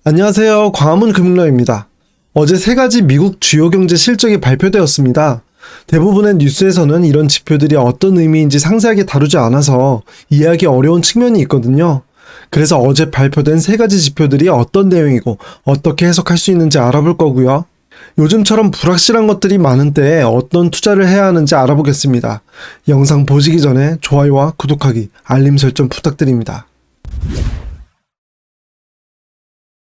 안녕하세요. 광화문 금융러입니다. 어제 세 가지 미국 주요 경제 실적이 발표되었습니다. 대부분의 뉴스에서는 이런 지표들이 어떤 의미인지 상세하게 다루지 않아서 이해하기 어려운 측면이 있거든요. 그래서 어제 발표된 세 가지 지표들이 어떤 내용이고 어떻게 해석할 수 있는지 알아볼 거고요. 요즘처럼 불확실한 것들이 많은 때에 어떤 투자를 해야 하는지 알아보겠습니다. 영상 보시기 전에 좋아요와 구독하기, 알림 설정 부탁드립니다.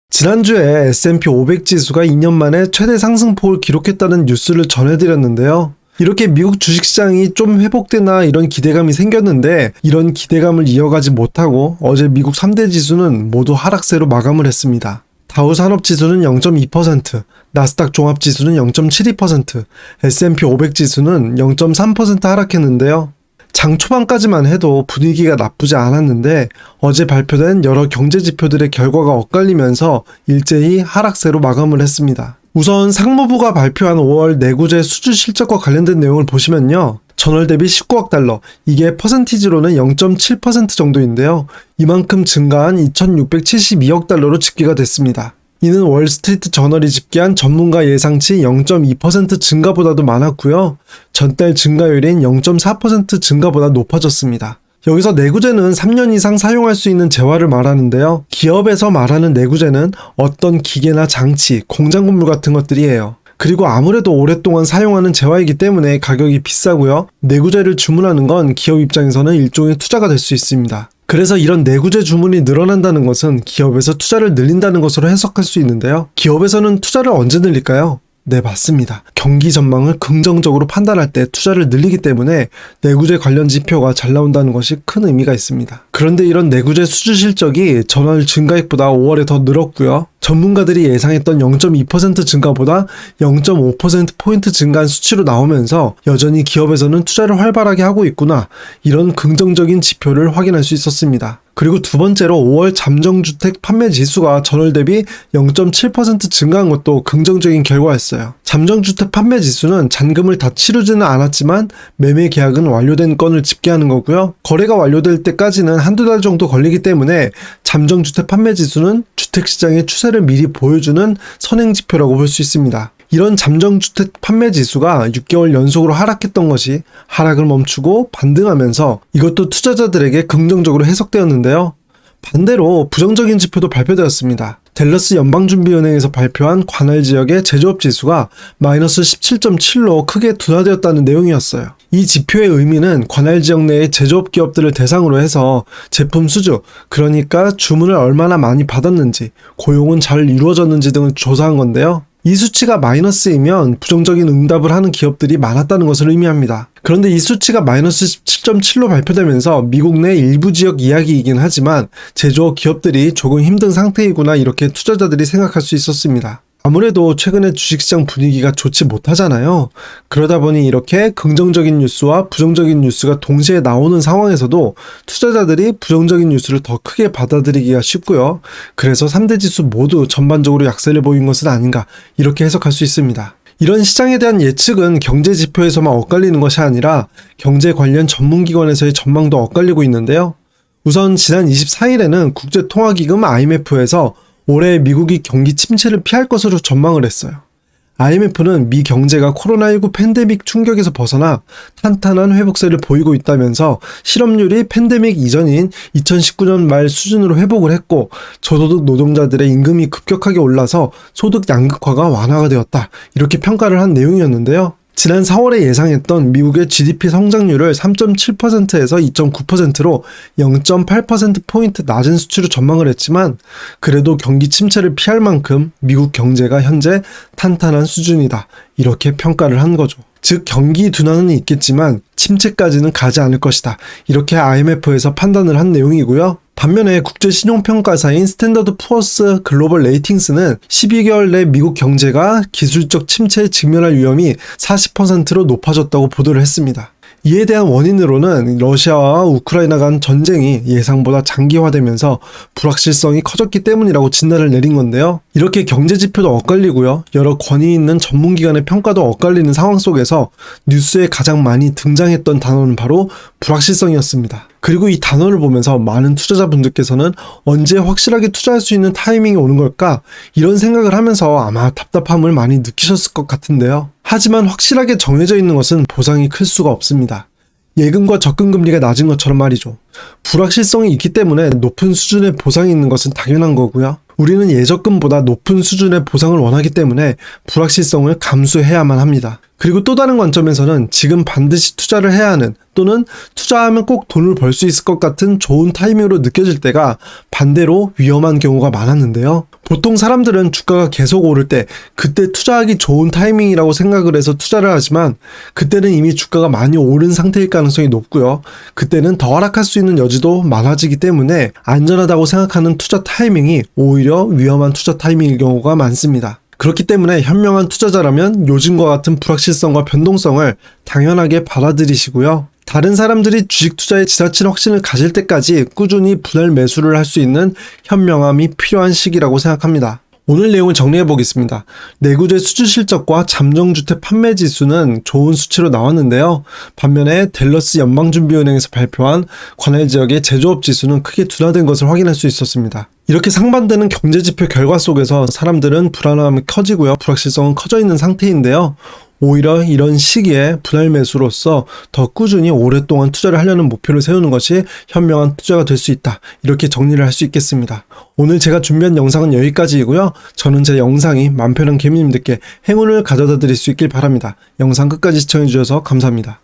지난주에 S&P 500 지수가 2년 만에 최대 상승폭을 기록했다는 뉴스를 전해드렸는데요. 이렇게 미국 주식시장이 좀 회복되나 이런 기대감이 생겼는데 이런 기대감을 이어가지 못하고 어제 미국 3대 지수는 모두 하락세로 마감을 했습니다. 다우 산업지수는 0.2%, 나스닥 종합지수는 0.72%, S&P 500 지수는 0.3% 하락했는데요. 장 초반까지만 해도 분위기가 나쁘지 않았는데 어제 발표된 여러 경제 지표들의 결과가 엇갈리면서 일제히 하락세로 마감을 했습니다. 우선 상무부가 발표한 5월 내구재 수주 실적과 관련된 내용을 보시면요. 전월 대비 19억 달러, 이게 퍼센티지로는 0.7% 정도인데요. 이만큼 증가한 2,672억 달러로 집계가 됐습니다. 이는 월스트리트 저널이 집계한 전문가 예상치 0.2% 증가보다도 많았고요. 전달 증가율인 0.4% 증가보다 높아졌습니다. 여기서 내구재는 3년 이상 사용할 수 있는 재화를 말하는데요. 기업에서 말하는 내구재는 어떤 기계나 장치, 공장 건물 같은 것들이에요. 그리고 아무래도 오랫동안 사용하는 재화이기 때문에 가격이 비싸고요. 내구재를 주문하는 건 기업 입장에서는 일종의 투자가 될 수 있습니다. 그래서 이런 내구재 주문이 늘어난다는 것은 기업에서 투자를 늘린다는 것으로 해석할 수 있는데요. 기업에서는 투자를 언제 늘릴까요? 네, 맞습니다. 경기 전망을 긍정적으로 판단할 때 투자를 늘리기 때문에 내구재 관련 지표가 잘 나온다는 것이 큰 의미가 있습니다. 그런데 이런 내구재 수주 실적이 전월 증가액보다 5월에 더 늘었고요. 전문가들이 예상했던 0.2% 증가보다 0.5%포인트 증가한 수치로 나오면서 여전히 기업에서는 투자를 활발하게 하고 있구나, 이런 긍정적인 지표를 확인할 수 있었습니다. 그리고 두 번째로 5월 잠정주택 판매 지수가 전월 대비 0.7% 증가한 것도 긍정적인 결과였어요. 잠정주택 판매 지수는 잔금을 다 치르지는 않았지만 매매 계약은 완료된 건을 집계하는 거고요. 거래가 완료될 때까지는 한두 달 정도 걸리기 때문에 잠정주택 판매 지수는 주택시장의 추세를 미리 보여주는 선행지표라고 볼 수 있습니다. 이런 잠정주택 판매 지수가 6개월 연속으로 하락했던 것이 하락을 멈추고 반등하면서 이것도 투자자들에게 긍정적으로 해석되었는데요. 반대로 부정적인 지표도 발표되었습니다. 댈러스 연방준비은행에서 발표한 관할 지역의 제조업 지수가 마이너스 17.7로 크게 둔화되었다는 내용이었어요. 이 지표의 의미는 관할 지역 내의 제조업 기업들을 대상으로 해서 제품 수주, 그러니까 주문을 얼마나 많이 받았는지, 고용은 잘 이루어졌는지 등을 조사한 건데요. 이 수치가 마이너스이면 부정적인 응답을 하는 기업들이 많았다는 것을 의미합니다. 그런데 이 수치가 마이너스 17.7로 발표되면서 미국 내 일부 지역 이야기이긴 하지만 제조업 기업들이 조금 힘든 상태이구나, 이렇게 투자자들이 생각할 수 있었습니다. 아무래도 최근에 주식시장 분위기가 좋지 못하잖아요. 그러다 보니 이렇게 긍정적인 뉴스와 부정적인 뉴스가 동시에 나오는 상황에서도 투자자들이 부정적인 뉴스를 더 크게 받아들이기가 쉽고요. 그래서 3대 지수 모두 전반적으로 약세를 보인 것은 아닌가, 이렇게 해석할 수 있습니다. 이런 시장에 대한 예측은 경제 지표에서만 엇갈리는 것이 아니라 경제 관련 전문기관에서의 전망도 엇갈리고 있는데요. 우선 지난 24일에는 국제통화기금 IMF에서 올해 미국이 경기 침체를 피할 것으로 전망을 했어요. IMF는 미 경제가 코로나19 팬데믹 충격에서 벗어나 탄탄한 회복세를 보이고 있다면서 실업률이 팬데믹 이전인 2019년 말 수준으로 회복을 했고 저소득 노동자들의 임금이 급격하게 올라서 소득 양극화가 완화가 되었다, 이렇게 평가를 한 내용이었는데요. 지난 4월에 예상했던 미국의 GDP 성장률을 3.7%에서 2.9%로 0.8%포인트 낮은 수치로 전망을 했지만 그래도 경기 침체를 피할 만큼 미국 경제가 현재 탄탄한 수준이다, 이렇게 평가를 한 거죠. 즉 경기 둔화는 있겠지만 침체까지는 가지 않을 것이다, 이렇게 IMF에서 판단을 한 내용이고요. 반면에 국제신용평가사인 스탠더드 푸어스 글로벌 레이팅스는 12개월 내 미국 경제가 기술적 침체에 직면할 위험이 40%로 높아졌다고 보도를 했습니다. 이에 대한 원인으로는 러시아와 우크라이나 간 전쟁이 예상보다 장기화되면서 불확실성이 커졌기 때문이라고 진단을 내린 건데요. 이렇게 경제지표도 엇갈리고요. 여러 권위 있는 전문기관의 평가도 엇갈리는 상황 속에서 뉴스에 가장 많이 등장했던 단어는 바로 불확실성이었습니다. 그리고 이 단어를 보면서 많은 투자자분들께서는 언제 확실하게 투자할 수 있는 타이밍이 오는 걸까? 이런 생각을 하면서 아마 답답함을 많이 느끼셨을 것 같은데요. 하지만 확실하게 정해져 있는 것은 보상이 클 수가 없습니다. 예금과 적금 금리가 낮은 것처럼 말이죠. 불확실성이 있기 때문에 높은 수준의 보상이 있는 것은 당연한 거고요. 우리는 예적금보다 높은 수준의 보상을 원하기 때문에 불확실성을 감수해야만 합니다. 그리고 또 다른 관점에서는 지금 반드시 투자를 해야 하는, 또는 투자하면 꼭 돈을 벌 수 있을 것 같은 좋은 타이밍으로 느껴질 때가 반대로 위험한 경우가 많았는데요. 보통 사람들은 주가가 계속 오를 때 그때 투자하기 좋은 타이밍이라고 생각을 해서 투자를 하지만, 그때는 이미 주가가 많이 오른 상태일 가능성이 높고요. 그때는 더 하락할 수 있는 여지도 많아지기 때문에 안전하다고 생각하는 투자 타이밍이 오히려 위험한 투자 타이밍일 경우가 많습니다. 그렇기 때문에 현명한 투자자라면 요즘과 같은 불확실성과 변동성을 당연하게 받아들이시고요. 다른 사람들이 주식 투자에 지나친 확신을 가질 때까지 꾸준히 분할 매수를 할 수 있는 현명함이 필요한 시기라고 생각합니다. 오늘 내용을 정리해 보겠습니다. 내구재 수주 실적과 잠정주택 판매 지수는 좋은 수치로 나왔는데요. 반면에 댈러스 연방준비은행에서 발표한 관할 지역의 제조업 지수는 크게 둔화된 것을 확인할 수 있었습니다. 이렇게 상반되는 경제지표 결과 속에서 사람들은 불안함이 커지고요. 불확실성은 커져 있는 상태인데요. 오히려 이런 시기에 분할 매수로서 더 꾸준히 오랫동안 투자를 하려는 목표를 세우는 것이 현명한 투자가 될 수 있다. 이렇게 정리를 할 수 있겠습니다. 오늘 제가 준비한 영상은 여기까지이고요. 저는 제 영상이 맘 편한 개미님들께 행운을 가져다 드릴 수 있길 바랍니다. 영상 끝까지 시청해 주셔서 감사합니다.